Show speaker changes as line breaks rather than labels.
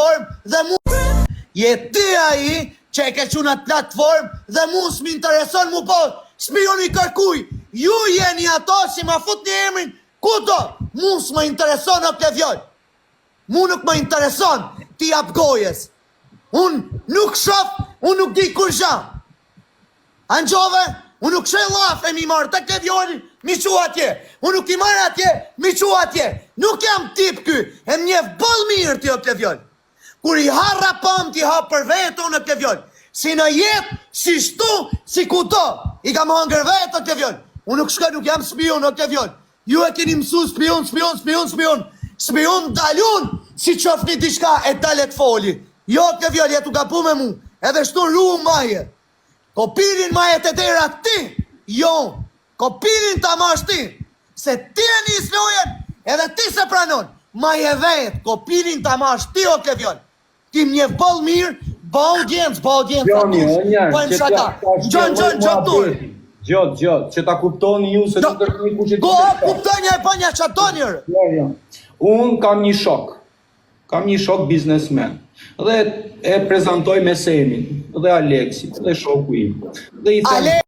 platformë dhe mu... Je ti ai që e ke qunat platformë dhe mu s'mi intereson mu po spioni kërkuj. Ju jeni ato si ma fut një emrin kudo. Mu s'ma intereson o Klevjon. Mu nuk më intereson ti jap gojes. Unë nuk shof, unë nuk di kur zha. Angjove, unë nuk shë laf e mi marrë të Klevjoni, mi qu atje. Unë nuk i marrë atje, mi qu atje. Nuk jam tip ky, e mjef bëll mirë ti o Klevjon. Kur i harra pëm, ti ha për vetë unë o Klevjon. Si në jetë, si shtu, si kudo. I kam hangër vetë o Klevjon. Unë nuk shka, nuk jam spion o Klevjon. Ju e keni mësu spion. Spion dalun, si qofni diçka e dalet foli. Jo Klevjon, jetu ka pu me mu. Edhe shtu ru maje. Kopilin maje të dera ti. Jo, kopilin ta mash ti. Se ti e një slojen, edhe ti se pranon. Maje vetë, kopilin ta mash ti o Klevjon. Ti mjef bëll mirë, bë audiencë
Gjot, që ta kuptoni ju se të tërkëni ku që
Go, kuptonja e bënja që ato njërë.
Unë kam një shok biznesmen. Dhe e prezentoj me Semin, dhe Aleksit, dhe shoku im. Dhe i them,